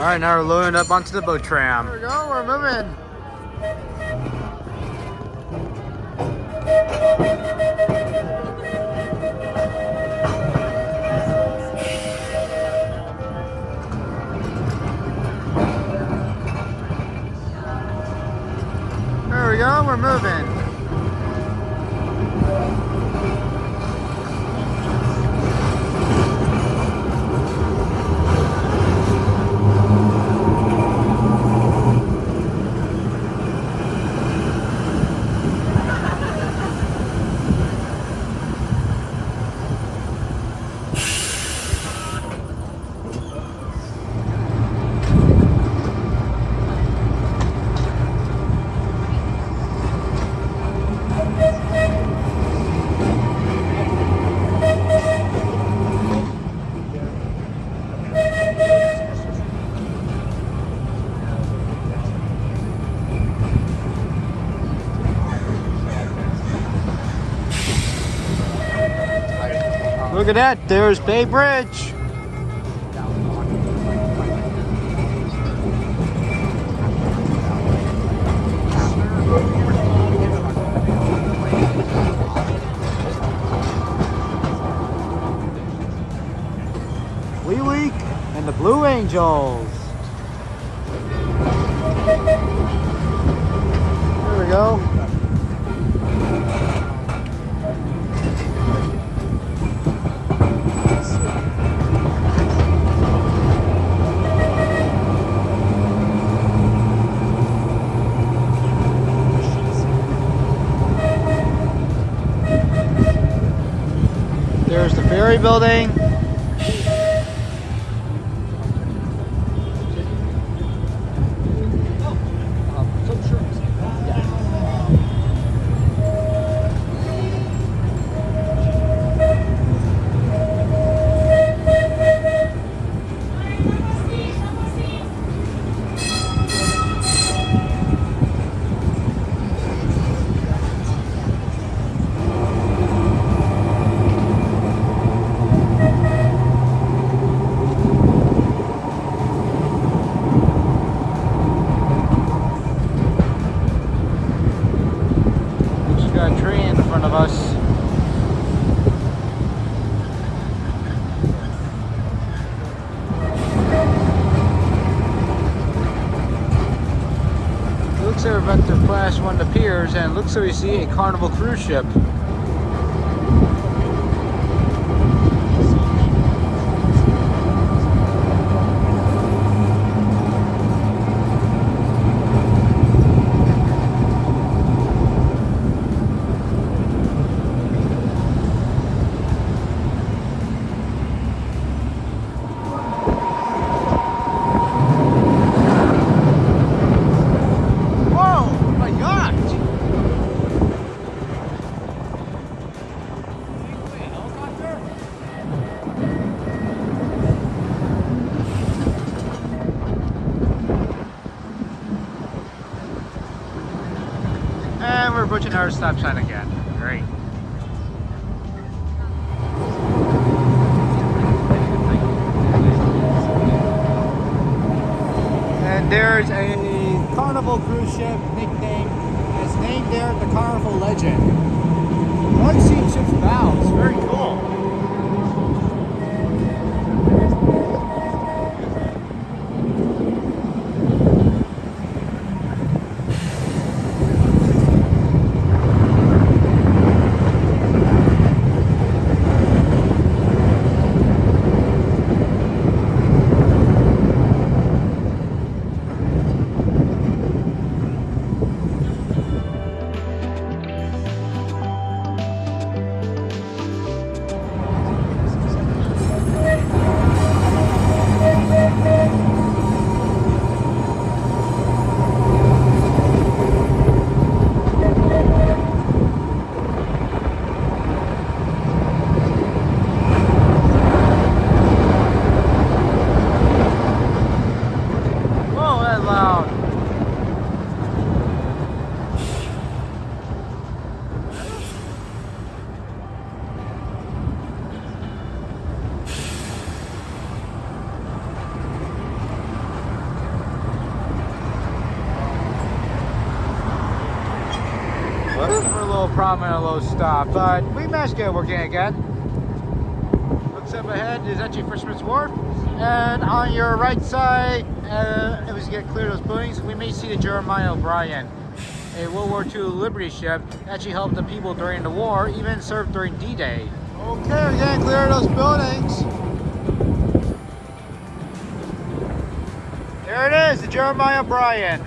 right, now we're loading up onto the boat tram. There we go, we're moving. There we go, we're moving. Look at that, there's Bay Bridge. Wee and the Blue Angels. There we go. There's the ferry building. Got a tree in front of us. It looks like we're about to flash one of the piers, and it looks like we see a Carnival cruise ship. And we're approaching our stop sign again. Great. And there's a Carnival cruise ship nickname. It's named there the Carnival Legend. I like seeing ship's bows. Very cool. For a little problem and a little stop, but we managed to get working again. Looks up ahead is actually Fisherman's Wharf, and on your right side, it was to get clear of those buildings. We may see the Jeremiah O'Brien, a World War II Liberty ship that actually helped the people during the war, even served during D-Day. Okay, we're getting clear of those buildings. There it is, the Jeremiah O'Brien.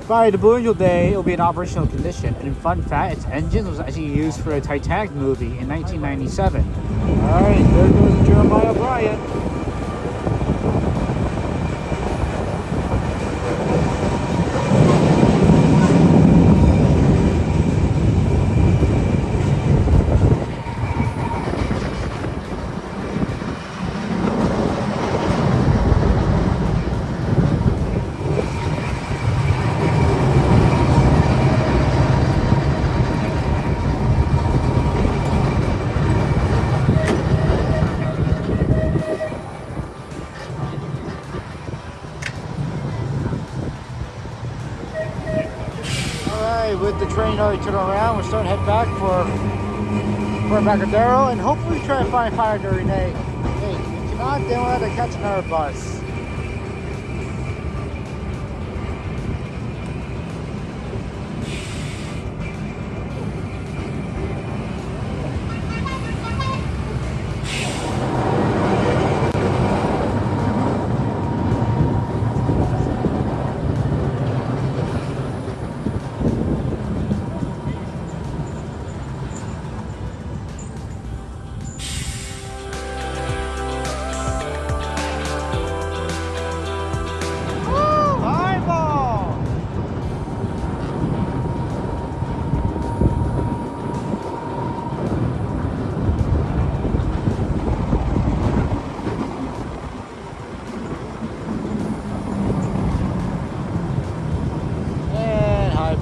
By the Blue Angel Day, it will be in operational condition. And in fun fact, its engine was actually used for the Titanic movie in 1997. Alright, there goes Jeremiah O'Brien. With the train already turned around, we're starting to head back for Embarcadero, and hopefully try to find Fire during day. Hey, if you cannot, then we'll have to catch another bus.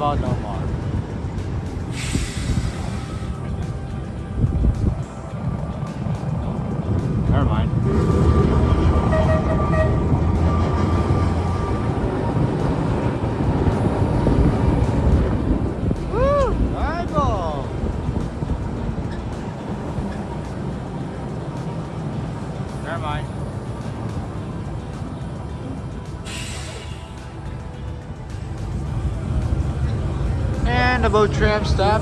No more. Never mind. Woo! Eyeball! Never mind. And the boat tramp stop.